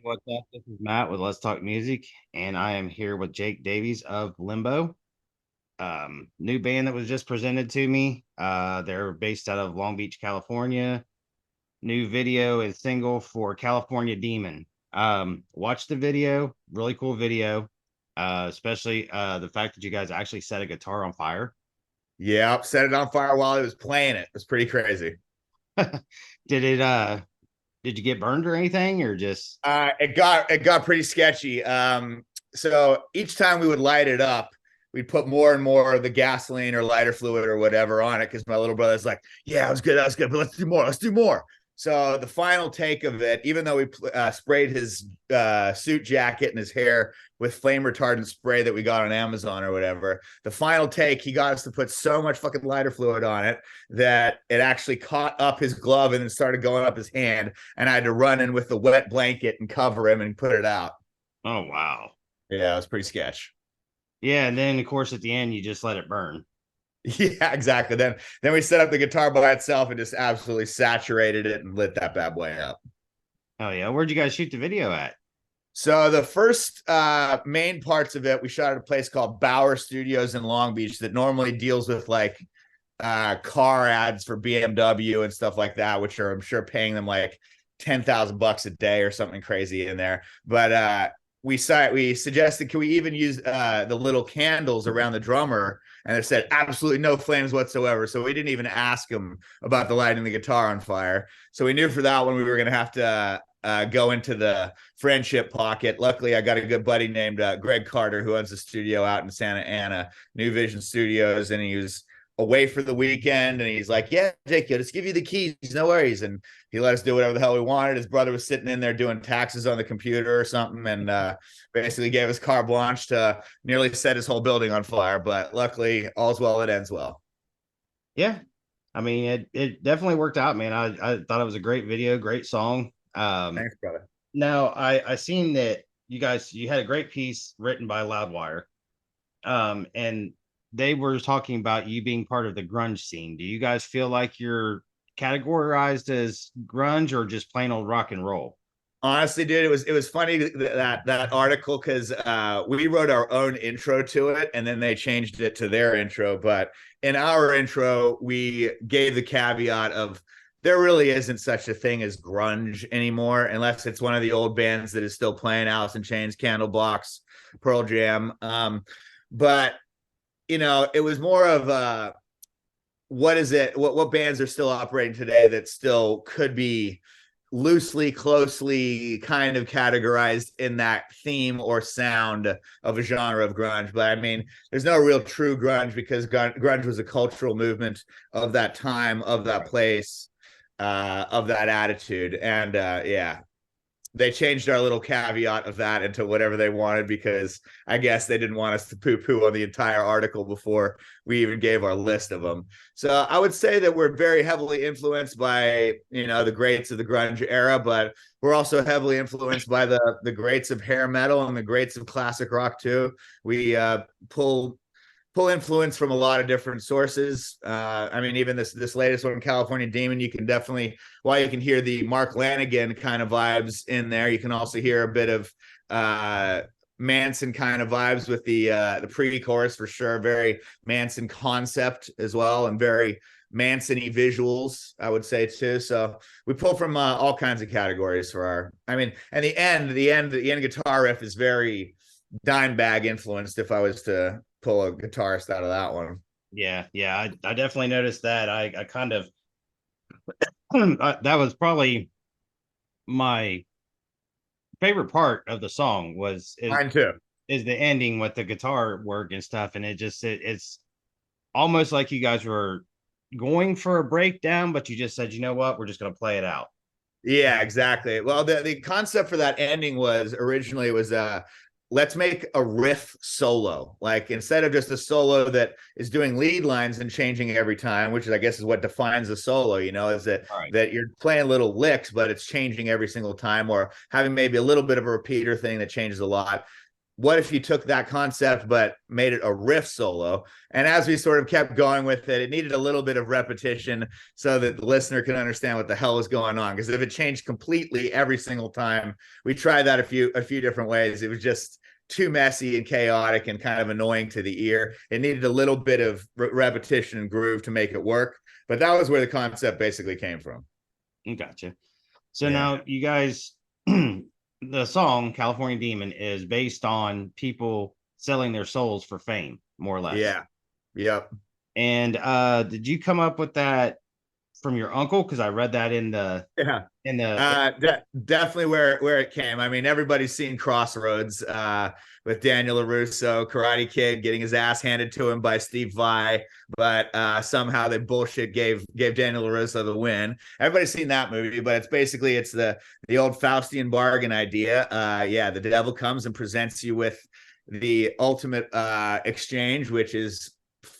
what's up? This is Matt with Let's Talk Music, and I am here with Jake Davies of Limbo. New band that was just presented to me. They're based out of Long Beach, California. New video and single for California Demon. Watch the video, really cool video. Especially the fact that you guys actually set a guitar on fire. Yeah, set it on fire while he was playing it. It was pretty crazy. Did it did you get burned or anything or just It got pretty sketchy. So each time we would light it up, we'd put more and more of the gasoline or lighter fluid or whatever on it because my little brother's like, "Yeah, that was good, but let's do more. Let's do more." So the final take of it, even though we sprayed his suit jacket and his hair with flame retardant spray that we got on Amazon or whatever, the final take, he got us to put so much fucking lighter fluid on it that it actually caught up his glove and then started going up his hand. And I had to run in with the wet blanket and cover him and put it out. oh wow. Yeah, it was pretty sketch. Yeah, and then of course at the end you just let it burn. Yeah, exactly. Then we set up the guitar by itself and just absolutely saturated it and lit that bad boy up. Oh yeah. Where'd you guys shoot the video at? So the first main parts of it, we shot at a place called Bauer Studios in Long Beach that normally deals with like car ads for BMW and stuff like that, which are I'm sure paying them like $10,000 a day or something crazy in there. But we suggested, can we even use the little candles around the drummer? And they said absolutely no flames whatsoever. So we didn't even ask them about the lighting the guitar on fire. So we knew for that one we were going to have to go into the friendship pocket. Luckily, I got a good buddy named Greg Carter who owns a studio out in Santa Ana, New Vision Studios, and he was away for the weekend. And he's like, "Yeah, Jake, I'll just give you the keys, no worries." And he let us do whatever the hell we wanted. His brother was sitting in there doing taxes on the computer or something, and basically gave us carte blanche to nearly set his whole building on fire. But luckily, all's well that ends well. Yeah. I mean, it definitely worked out, man. I thought it was a great video, great song. Thanks, brother. Now I seen that you had a great piece written by Loudwire. And they were talking about you being part of the grunge scene. Do you guys feel like you're categorized as grunge or just plain old rock and roll? Honestly, dude, it was funny that article because we wrote our own intro to it and then they changed it to their intro. But in our intro, we gave the caveat of there really isn't such a thing as grunge anymore, unless it's one of the old bands that is still playing Alice in Chains, Candlebox, Pearl Jam. But it was more of what is it? What bands are still operating today that still could be loosely, closely kind of categorized in that theme or sound of a genre of grunge. But I mean, there's no real true grunge because grunge was a cultural movement of that time, of that place, of that attitude. And yeah, they changed our little caveat of that into whatever they wanted because I guess they didn't want us to poo-poo on the entire article before we even gave our list of them. So I would say that we're very heavily influenced by the greats of the grunge era, but we're also heavily influenced by the greats of hair metal and the greats of classic rock too. We pull influence from a lot of different sources. I mean, even this latest one, California Demon, you can definitely, while you can hear the Mark Lanigan kind of vibes in there, you can also hear a bit of Manson kind of vibes with the pre-chorus for sure. Very Manson concept as well, and very Manson-y visuals, I would say too. So we pull from all kinds of categories for our. I mean, and the end guitar riff is very Dimebag influenced. If I was to pull a guitarist out of that one. Yeah, I definitely noticed that. I kind of that was probably my favorite part of the song Mine too. is the ending with the guitar work and stuff, and it's almost like you guys were going for a breakdown, but you just said, you know what, we're just gonna play it out. Yeah, exactly. Well, the concept for that ending was originally was let's make a riff solo. Like instead of just a solo that is doing lead lines and changing every time, which is I guess is what defines a solo, is that All right. that you're playing little licks, but it's changing every single time, or having maybe a little bit of a repeater thing that changes a lot. what if you took that concept but made it a riff solo? And as we sort of kept going with it, it needed a little bit of repetition so that the listener could understand what the hell was going on. Because if it changed completely every single time, we tried that a few different ways. It was just too messy and chaotic and kind of annoying to the ear. It needed a little bit of repetition and groove to make it work. But that was where the concept basically came from. Gotcha. So Yeah. now you guys, the song California Demon is based on people selling their souls for fame, more or less. Yeah. Yep. And did you come up with that from your uncle? Because I read that Yeah. in the Definitely where it came. I mean, everybody's seen Crossroads with Daniel LaRusso, Karate Kid getting his ass handed to him by Steve Vai, but somehow they bullshit gave Daniel LaRusso the win. Everybody's seen that movie, but it's the old Faustian bargain idea. Yeah, the devil comes and presents you with the ultimate exchange, which is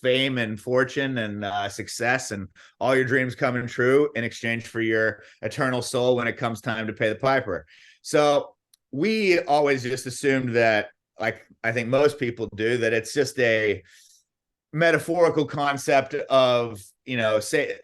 fame and fortune and success and all your dreams coming true in exchange for your eternal soul when it comes time to pay the piper. So we always just assumed that, like I think most people do, that it's just a metaphorical concept of, you know, say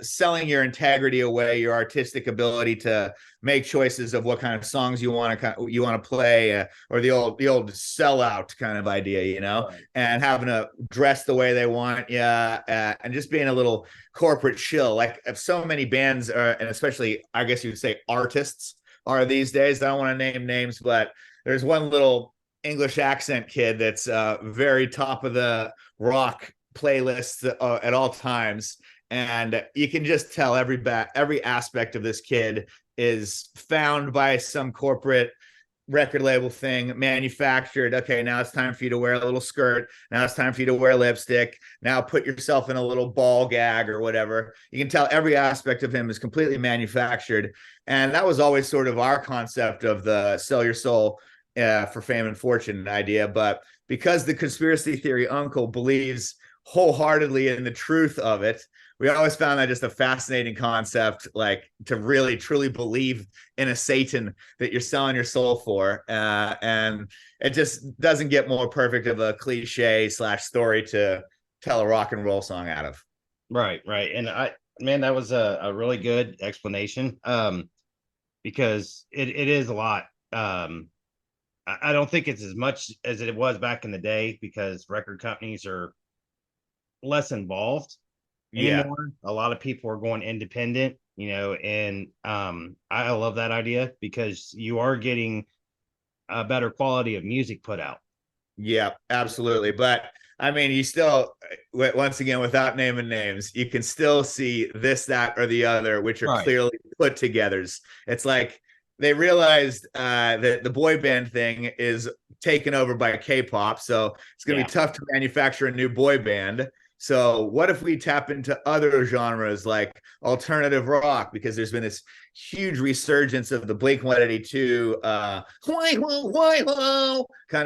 selling your integrity away, your artistic ability to make choices of what kind of songs you want to play, or the old sellout kind of idea, you know, right. and having to dress the way they want, yeah, and just being a little corporate shill, like if so many bands are, and especially I guess you would say artists are these days. I don't want to name names, but there's one little English accent kid that's very top of the rock playlists at all times, and you can just tell every aspect of this kid is found by some corporate record label thing, manufactured. Okay, now it's time for you to wear a little skirt. Now it's time for you to wear lipstick. Now put yourself in a little ball gag or whatever. You can tell every aspect of him is completely manufactured, and that was always sort of our concept of the sell your soul for fame and fortune idea. But because the conspiracy theory uncle believes wholeheartedly in the truth of it, we always found that just a fascinating concept, like to really truly believe in a Satan that you're selling your soul for. And it just doesn't get more perfect of a cliche slash story to tell a rock and roll song out of. Right, right. And man, that was a really good explanation. Because it is a lot. I don't think it's as much as it was back in the day because record companies are less involved Yeah. anymore. A lot of people are going independent, you know, and I love that idea because you are getting a better quality of music put out. Yeah, absolutely. But I mean, you still, once again, without naming names, you can still see this, that, or the other, which are Right. clearly put togethers. It's like they realized that the boy band thing is taken over by K-pop, so it's going to Yeah. be tough to manufacture a new boy band. So what if we tap into other genres like alternative rock? Because there's been this huge resurgence of the Blink 182 kind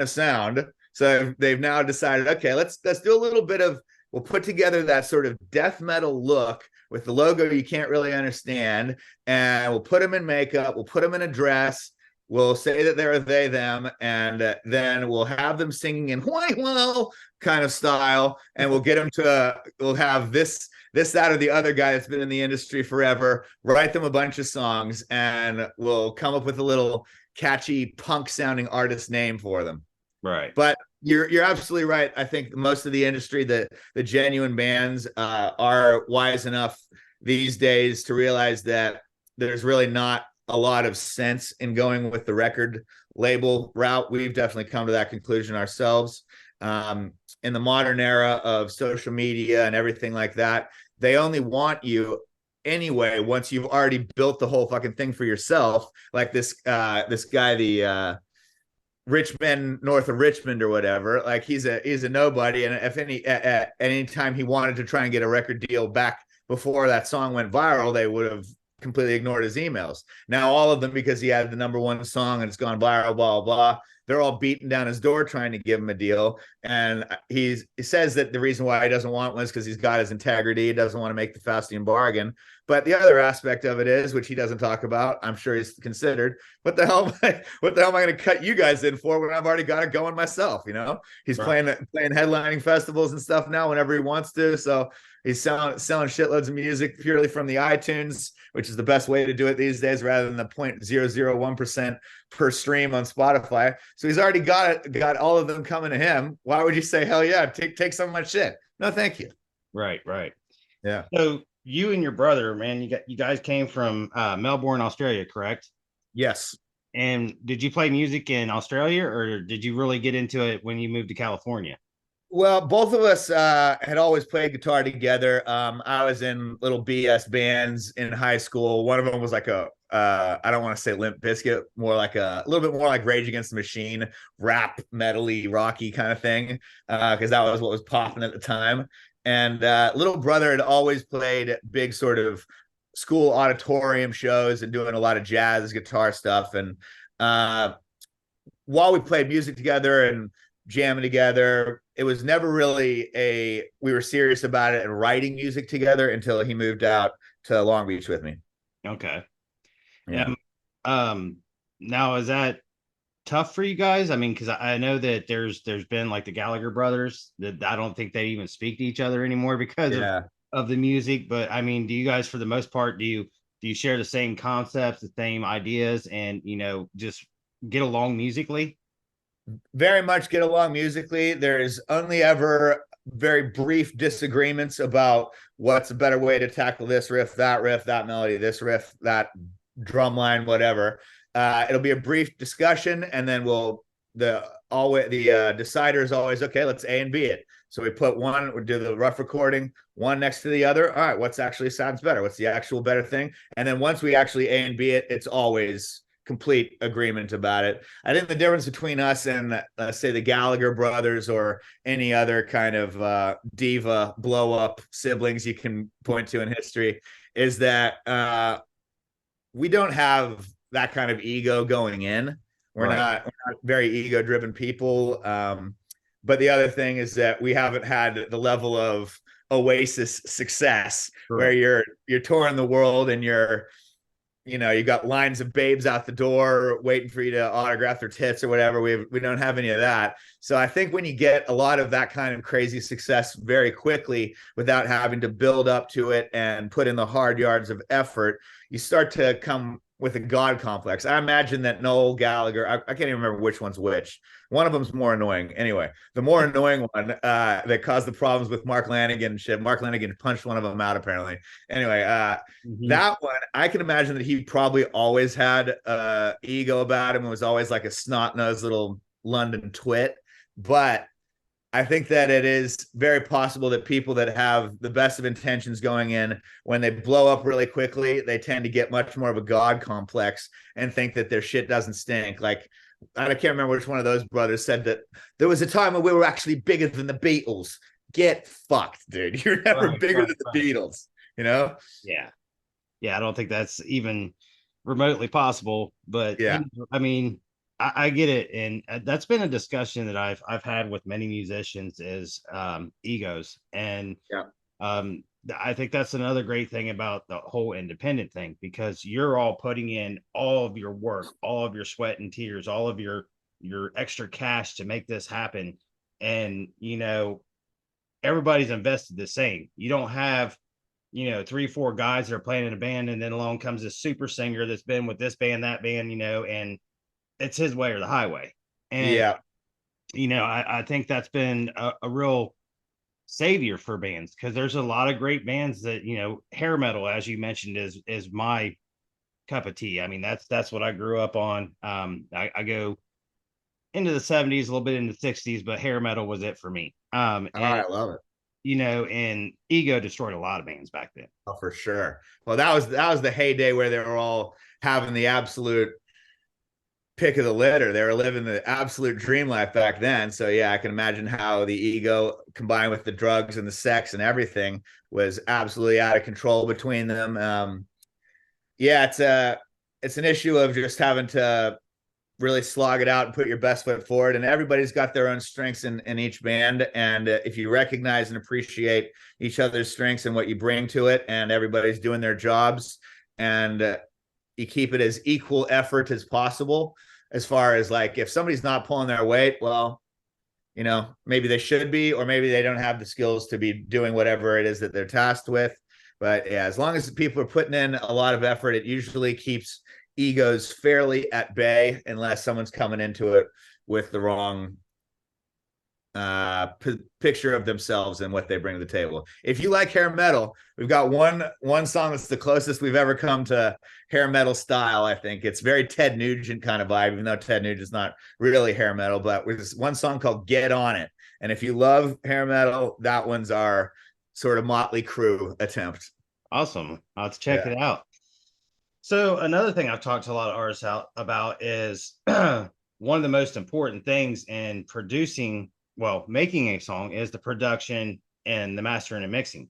of sound. So they've now decided, okay, let's do a little bit of, we'll put together that sort of death metal look with the logo you can't really understand, and we'll put them in makeup, we'll put them in a dress, we'll say that they're they them, and then we'll have them singing in why whoa kind of style, and we'll get them to we'll have this that or the other guy that's been in the industry forever write them a bunch of songs, and we'll come up with a little catchy punk sounding artist name for them. Right. But you're absolutely right. I think most of the industry, the genuine bands, are wise enough these days to realize that there's really not a lot of sense in going with the record label route. We've definitely come to that conclusion ourselves. In the modern era of social media and everything like that, they only want you anyway once you've already built the whole fucking thing for yourself. Like this guy, the Richmond, north of Richmond or whatever. Like he's a nobody, and if at any time he wanted to try and get a record deal back before that song went viral, they would have completely ignored his emails. Now all of them, because he had the number one song and it's gone viral, blah blah blah. they're all beating down his door trying to give him a deal. And he says that the reason why he doesn't want one is because he's got his integrity. He doesn't want to make the Faustian bargain. But the other aspect of it is, which he doesn't talk about, I'm sure he's considered, what the hell am I going to cut you guys in for when I've already got it going myself? You know, he's Right. playing headlining festivals and stuff now whenever he wants to. So he's selling shitloads of music purely from the iTunes, which is the best way to do it these days, rather than the 0.001% per stream on Spotify. So he's already got all of them coming to him. Why would you say, hell yeah, take some of my shit? No, thank you. Right. Right. Yeah. So you and your brother, man, you guys came from Melbourne, Australia, correct? Yes. And did you play music in Australia, or did you really get into it when you moved to California? Well, both of us had always played guitar together. I was in little BS bands in high school. One of them was like a I don't want to say Limp Bizkit, more like a little bit more like Rage Against the Machine, rap, metally, rocky kind of thing, because that was what was popping at the time. And little brother had always played big sort of school auditorium shows and doing a lot of jazz guitar stuff. And uh, while we played music together and jamming together, it was never really we were serious about it and writing music together until he moved out to Long Beach with me. Okay. Yeah. Um, um, Now is that tough for you guys? I mean, because I know that there's been like the Gallagher brothers that I don't think they even speak to each other anymore because Yeah. of the music. But I mean, do you guys, for the most part, do you share the same concepts, the same ideas, and just get along musically? Very much get along musically. There's only ever very brief disagreements about what's a better way to tackle this riff, that melody, this riff, that drum line, whatever. It'll be a brief discussion, and then the decider is always okay. Let's A and B it. So we do the rough recording, one next to the other. All right, what's actually sounds better? What's the actual better thing? And then once we actually A and B it, it's always complete agreement about it. I think the difference between us and say the Gallagher brothers or any other kind of diva blow up siblings you can point to in history is that we don't have that kind of ego going in. Right. We're not very ego driven people. But the other thing is that we haven't had the level of Oasis success where Correct. you're touring the world and you got lines of babes out the door waiting for you to autograph their tits or whatever. We don't have any of that. So I think when you get a lot of that kind of crazy success very quickly without having to build up to it and put in the hard yards of effort, you start to come with a God complex. I imagine that Noel Gallagher, I can't even remember which one's which. One of them's more annoying. Anyway, the more annoying one that caused the problems with Mark Lanigan and shit. Mark Lanigan punched one of them out, apparently. Anyway, Mhm. that one, I can imagine that he probably always had ego about him and was always like a snot-nosed little London twit. But I think that it is very possible that people that have the best of intentions going in, when they blow up really quickly, they tend to get much more of a God complex and think that their shit doesn't stink. Like, I can't remember which one of those brothers said that there was a time when we were actually bigger than the Beatles. Get fucked, dude. You're never Right. bigger Right. than the Right. Beatles, you know? Yeah. Yeah. I don't think that's even remotely possible. But Yeah. I mean, I get it, and that's been a discussion that I've had with many musicians is egos, and Yeah. I think that's another great thing about the whole independent thing because you're all putting in all of your work, all of your sweat and tears, all of your extra cash to make this happen, and everybody's invested the same. You don't have three, four guys that are playing in a band, and then along comes this super singer that's been with this band, that band, and it's his way or the highway. And, Yeah. I think that's been a real savior for bands because there's a lot of great bands that, hair metal, as you mentioned, is my cup of tea. I mean, that's what I grew up on. I go into the 70s, a little bit into the 60s, but hair metal was it for me. Oh, And, I love it. and Ego destroyed a lot of bands back then. Oh, for sure. Well, that was the heyday where they were all having the absolute pick of the litter. They were living the absolute dream life back then. So yeah, I can imagine how the ego combined with the drugs and the sex and everything was absolutely out of control between them. Yeah, it's an issue of just having to really slog it out and put your best foot forward. And everybody's got their own strengths in each band. And if you recognize and appreciate each other's strengths and what you bring to it, and everybody's doing their jobs, and you keep it as equal effort as possible, as far as like if somebody's not pulling their weight, well, maybe they should be, or maybe they don't have the skills to be doing whatever it is that they're tasked with. But yeah, as long as people are putting in a lot of effort, it usually keeps egos fairly at bay, unless someone's coming into it with the wrong picture of themselves and what they bring to the table. If you like hair metal, we've got one song that's the closest we've ever come to hair metal style. I think it's very Ted Nugent kind of vibe, even though Ted Nugent's not really hair metal. But there's one song called "Get On It," and if you love hair metal, that one's our sort of Motley Crue attempt. Awesome. I'll have to check Yeah. it out. So another thing I've talked to a lot of artists about is one of the most important things in producing, well, making a song is the production and the mastering and mixing.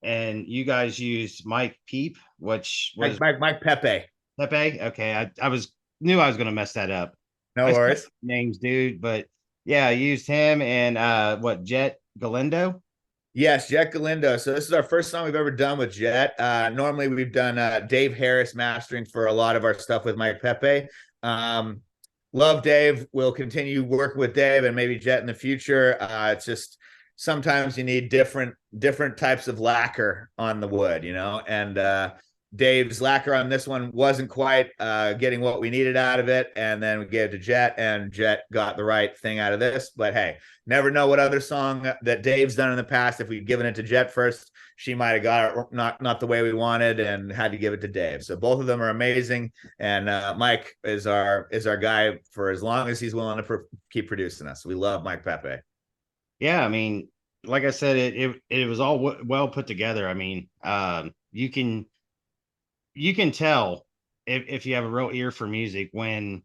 And you guys used Mike Peep, which was Mike Pepe. Pepe. Okay, I was knew I was going to mess that up. No I suck worries. at names, dude. But yeah, I used him and what Jet Galindo. Yes, Jet Galindo. So this is our first song we've ever done with Jet. Normally we've done Dave Harris mastering for a lot of our stuff with Mike Pepe. Um, Love Dave. We'll continue working with Dave and maybe Jet in the future. It's just sometimes you need different types of lacquer on the wood, and Dave's lacquer on this one wasn't quite getting what we needed out of it. And then we gave it to Jet, and Jet got the right thing out of this. But hey, never know what other song that Dave's done in the past. If we'd given it to Jet first, she might have got it not the way we wanted and had to give it to Dave. So both of them are amazing. And Mike is our guy for as long as he's willing to keep producing us. We love Mike Pepe. Yeah, I mean, like I said, it was all well put together. I mean, you can tell if you have a real ear for music when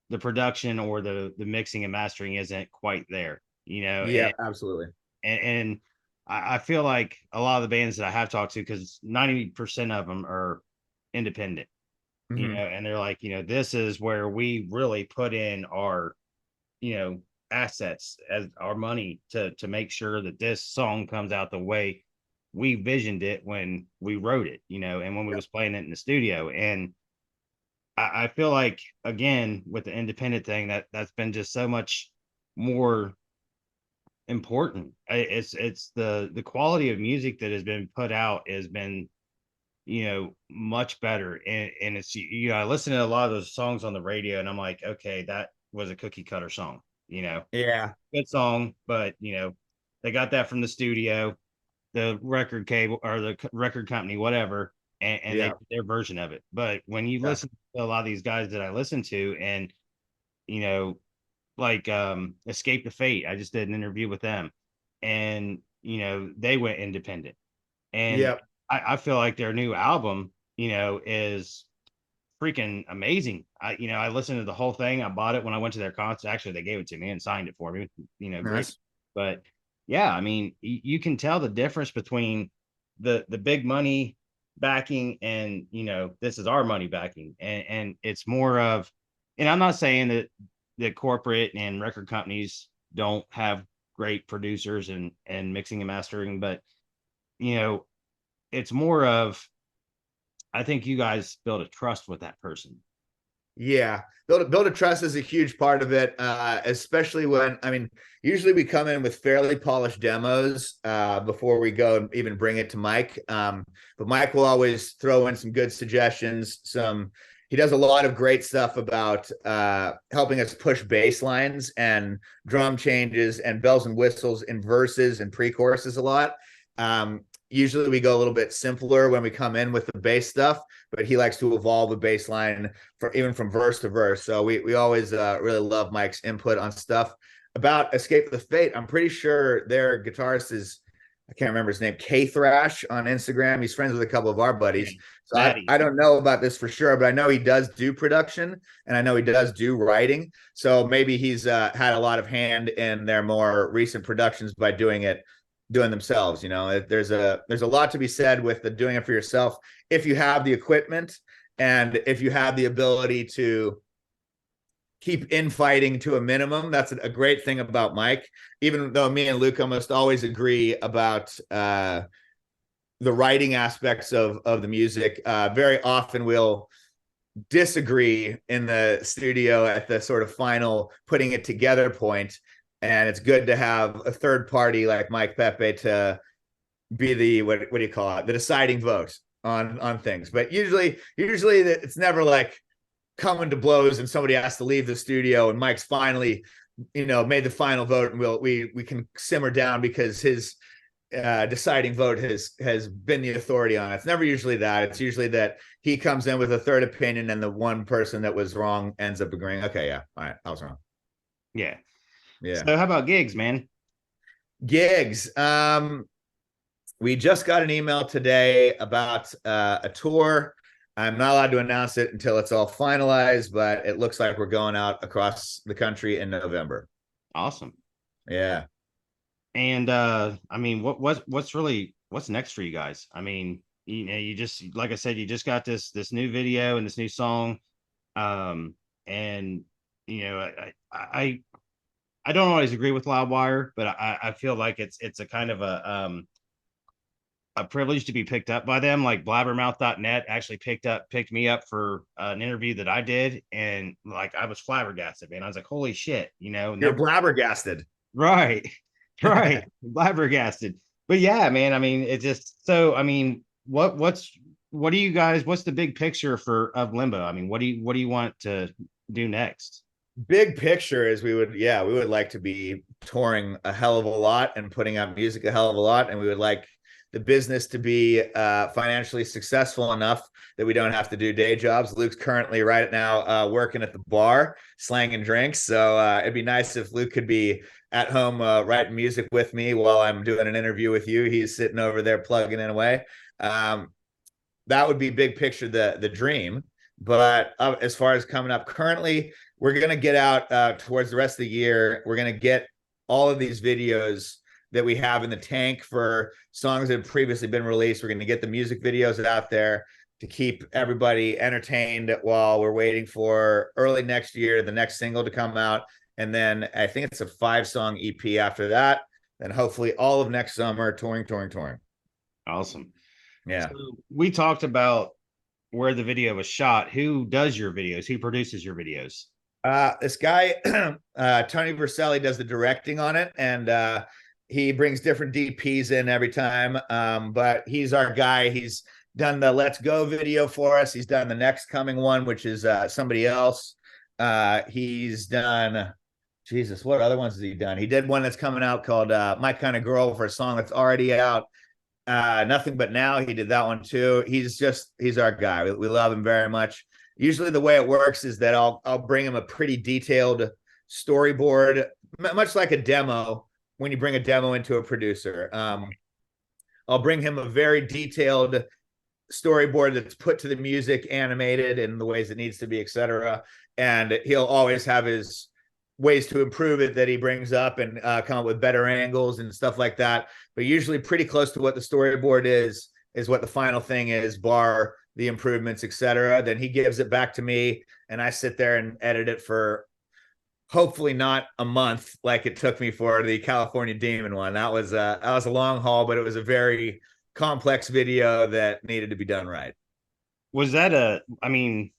the production or the mixing and mastering isn't quite there, Yeah, absolutely. and I feel like a lot of the bands that I have talked to, because 90% of them are independent, Mm-hmm. and they're like, this is where we really put in our, assets as our money to make sure that this song comes out the way we visioned it when we wrote it, and when we Yeah. was playing it in the studio. And I feel like, again, with the independent thing, that's been just so much more important. It's the quality of music that has been put out has been, much better. And it's, I listen to a lot of those songs on the radio, and I'm like, okay, that was a cookie cutter song, Yeah. good song, but they got that from the studio, the record cable or the record company, whatever, and they Yeah. did their version of it. But when you Yeah. listen to a lot of these guys that I listen to, and you know, like Escape the Fate, I just did an interview with them, and they went independent, and Yeah. I feel like their new album, is freaking amazing. I listened to the whole thing. I bought it when I went to their concert. Actually, they gave it to me and signed it for me. Great. Nice. But yeah, I mean, you can tell the difference between the big money backing and this is our money backing, and it's more of. And I'm not saying that corporate and record companies don't have great producers and mixing and mastering, but you know, it's more of, I think you guys build a trust with that person. Yeah, build a trust is a huge part of it, especially when I mean, usually we come in with fairly polished demos before we go and even bring it to Mike. But Mike will always throw in some good suggestions. He does a lot of great stuff about helping us push bass lines and drum changes and bells and whistles in verses and pre-choruses a lot. Usually we go a little bit simpler when we come in with the bass stuff, but he likes to evolve the bass line for even from verse to verse. So we always really love Mike's input on stuff. About Escape the Fate, I'm pretty sure their guitarist is, I can't remember his name, K Thrash on Instagram. He's friends with a couple of our Yeah, buddies. So I Maddie. don't know about this for sure, but I know he does do production and I know he does do writing. So maybe he's had a lot of hand in their more recent productions by doing themselves. There's a lot to be said with the doing it for yourself if you have the equipment and if you have the ability to keep infighting to a minimum. That's a great thing about Mike. Even though me and Luke almost always agree about the writing aspects of the music, very often we'll disagree in the studio at the sort of final putting it together point. And it's good to have a third party like Mike Pepe to be the what do you call it, the deciding vote on things. But usually it's never like coming to blows and somebody has to leave the studio and Mike's finally made the final vote, and we can simmer down because his deciding vote has been the authority on it. It's never usually that. It's usually that he comes in with a third opinion and the one person that was wrong ends up agreeing, okay, yeah, all right, I was wrong. Yeah. Yeah. So how about gigs, man? Gigs. We just got an email today about a tour. I'm not allowed to announce it until it's all finalized, but it looks like we're going out across the country in November. Awesome. Yeah. And I mean, what's next for you guys? I mean, you just, like I said, you just got this new video and this new song. And I don't always agree with Loudwire, but I feel like it's a kind of a privilege to be picked up by them. Like blabbermouth.net actually picked me up for an interview that I did, and like I was flabbergasted, man. I was like, holy shit, You're never blabbergasted. right, right, flabbergasted. But yeah, man, I mean, it just so I mean, what do you guys, what's the big picture of Limbo? I mean, what do you want to do next? Big picture is we would like to be touring a hell of a lot and putting out music a hell of a lot, and we would like the business to be financially successful enough that we don't have to do day jobs. Luke's currently right now working at the bar slanging drinks, so it'd be nice if Luke could be at home writing music with me while I'm doing an interview with you. He's sitting over there plugging in away. That would be big picture, the dream. But as far as coming up currently, we're going to get out towards the rest of the year. We're going to get all of these videos that we have in the tank for songs that have previously been released. We're going to get the music videos out there to keep everybody entertained while we're waiting for early next year, the next single to come out. And then I think it's a 5-song EP after that. Then hopefully all of next summer, touring. Awesome. Yeah. So we talked about where the video was shot. Who does your videos? Who produces your videos? This guy, Tony Verselli, does the directing on it, and he brings different DPs in every time. But he's our guy. He's done the Let's Go video for us. He's done the next coming one, which is somebody else. He's done, Jesus, what other ones has he done? He did one that's coming out called My Kind of Girl for a song that's already out. Nothing But Now, he did that one too. He's our guy. We love him very much. Usually the way it works is that I'll bring him a pretty detailed storyboard, much like a demo. When you bring a demo into a producer, I'll bring him a very detailed storyboard that's put to the music, animated in the ways it needs to be, etc. And he'll always have his ways to improve it that he brings up and come up with better angles and stuff like that. But usually pretty close to what the storyboard is what the final thing is, bar the improvements, etc. Then he gives it back to me, and I sit there and edit it for hopefully not a month like it took me for the California Demon one. That was a long haul, but it was a very complex video that needed to be done right. Was that I mean,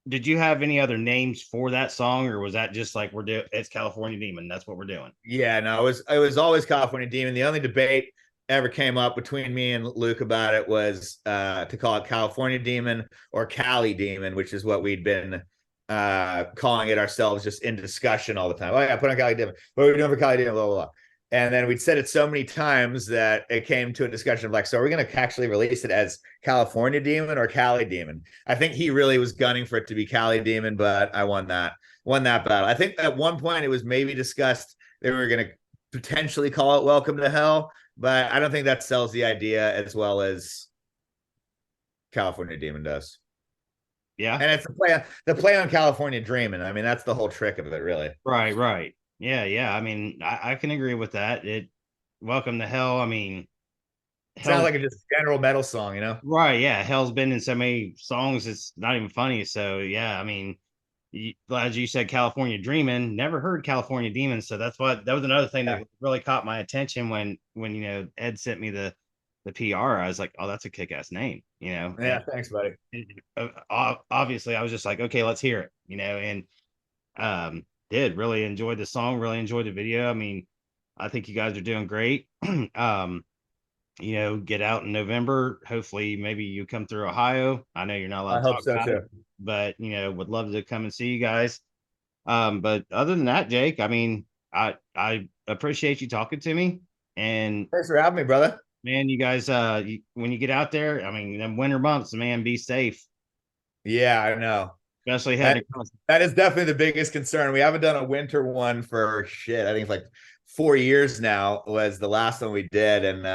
did you have any other names for that song, or was that just like it's California Demon, that's what we're doing? Yeah, no, it was always California Demon. The only debate ever came up between me and Luke about it was to call it California Demon or Cali Demon, which is what we'd been calling it ourselves, just in discussion all the time. Oh yeah, put on Cali Demon. What are we doing for Cali Demon? Blah blah blah. And then we'd said it so many times that it came to a discussion of like, so are we going to actually release it as California Demon or Cali Demon? I think he really was gunning for it to be Cali Demon, but I won that battle. I think at one point it was maybe discussed that we were going to potentially call it Welcome to Hell, but I don't think that sells the idea as well as California Demon does. Yeah. And it's the play on California Dreaming. I mean, that's the whole trick of it, really. Right. Yeah. I mean, I can agree with that. Welcome to Hell. I mean, Sounds like a just general metal song, right? Yeah, Hell's been in so many songs, it's not even funny. So yeah, I mean, as you said, California Dreamin'. Never heard California Demons, so that was another thing Yeah, that really caught my attention when Ed sent me the PR. I was like, oh, that's a kick ass name, yeah, thanks, buddy. obviously I was just like, okay, let's hear it, and did really enjoy the song, really enjoyed the video. I mean, I think you guys are doing great. um, get out in November. Hopefully, maybe you come through Ohio. I know you're not I allowed to hope talk so about it, too. but would love to come and see you guys. But other than that, Jake, I mean, I appreciate you talking to me. And Thanks for having me, brother. man, you guys, when you get out there, I mean, them winter months, man, be safe, Yeah, I know. especially That heading across. that is definitely the biggest concern. We haven't done a winter one for shit. I think it's like 4 years now was the last one we did, and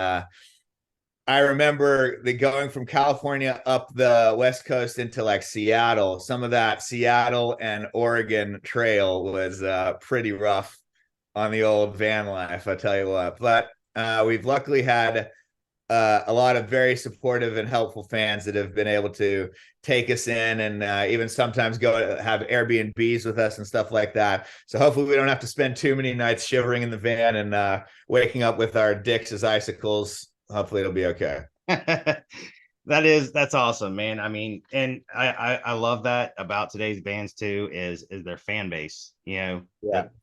I remember the going from California up the West Coast into like Seattle. Some of that Seattle and Oregon trail was pretty rough on the old van life, I tell you what. But we've luckily had a lot of very supportive and helpful fans that have been able to take us in and even sometimes go have Airbnbs with us and stuff like that. So hopefully we don't have to spend too many nights shivering in the van and waking up with our dicks as icicles. Hopefully it'll be okay. That's awesome, man. I mean, and I love that about today's bands too, is their fan base. Yeah,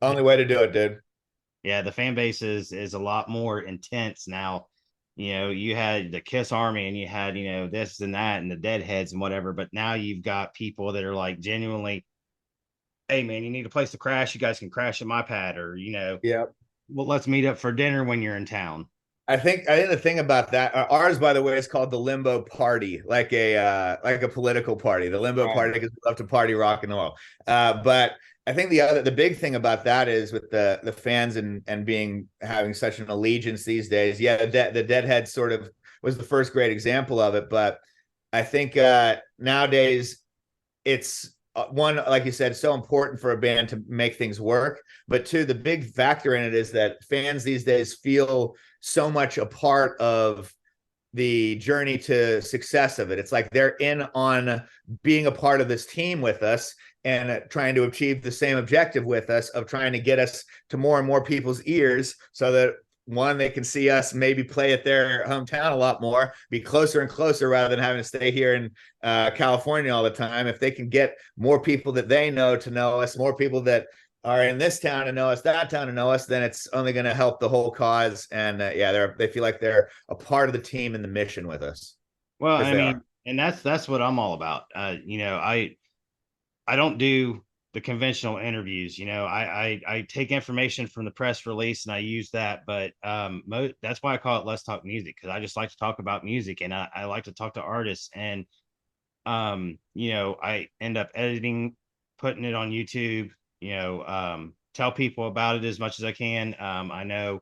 only way to do it, dude. Yeah, the fan base is a lot more intense now. You had the Kiss Army and you had, this and that and the Deadheads and whatever, but now you've got people that are like genuinely, hey man, you need a place to crash, you guys can crash at my pad, or Yeah. well, let's meet up for dinner when you're in town. I think the thing about that, ours by the way is called the Limbo Party, like a political party, the Limbo Right. Party, because we love to party rock and roll. But I think the big thing about that is with the fans and being having such an allegiance these days. Yeah, the Deadhead sort of was the first great example of it, but I think nowadays it's one, like you said, so important for a band to make things work. But two, the big factor in it is that fans these days feel so much a part of the journey to success of it. It's like they're in on being a part of this team with us and trying to achieve the same objective with us of trying to get us to more and more people's ears so that one, they can see us maybe play at their hometown a lot more, be closer and closer rather than having to stay here in California all the time. If they can get more people that they know to know us, more people that are in this town to know us, that town to know us, then it's only going to help the whole cause. And yeah, they feel like they're a part of the team and the mission with us Well, because I they are. mean, and that's what I'm all about. I don't do the conventional interviews. I take information from the press release and I use that, but that's why I call it Let's Talk Music, because I just like to talk about music and I like to talk to artists, and I end up editing, putting it on YouTube, tell people about it as much as I can. I know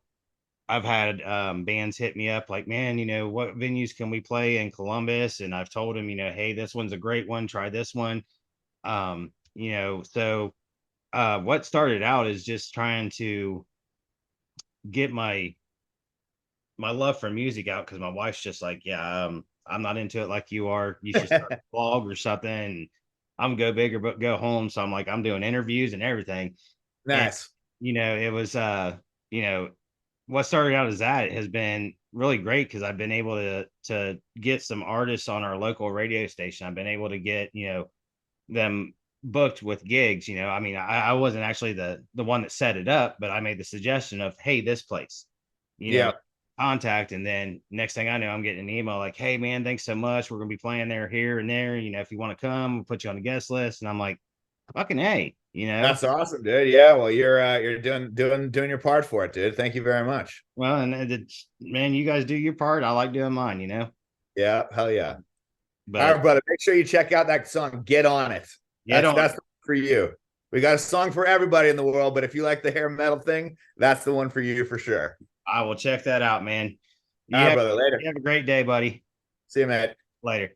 I've had bands hit me up like, man, what venues can we play in Columbus? And I've told them, hey, this one's a great one. Try this one. So what started out is just trying to get my love for music out, because my wife's just like, yeah, I'm not into it like you are. You should start a blog or something. And I'm go big or but go home. So I'm like, I'm doing interviews and everything. And Nice. it was you know, what started out as that has been really great, because I've been able to get some artists on our local radio station. I've been able to get, them booked with gigs. I mean, I wasn't actually the one that set it up, but I made the suggestion of, hey, this place, you know, Yeah. contact. And then next thing I know, I'm getting an email like, hey man, thanks so much. We're gonna be playing there, here, and there. If you want to come, we'll put you on the guest list. And I'm like, fucking hey. That's awesome, dude. Yeah, well, you're doing your part for it, dude. Thank you very much. Well, and man, you guys do your part. I like doing mine. Yeah, hell yeah. All But right, brother. Make sure you check out that song. Get on it. get That's on. for you. We got a song for everybody in the world, but if you like the hair metal thing, that's the one for you for sure. I will check that out, man. All You right, have brother. Later. you have a great day, buddy. See you, mate. Later.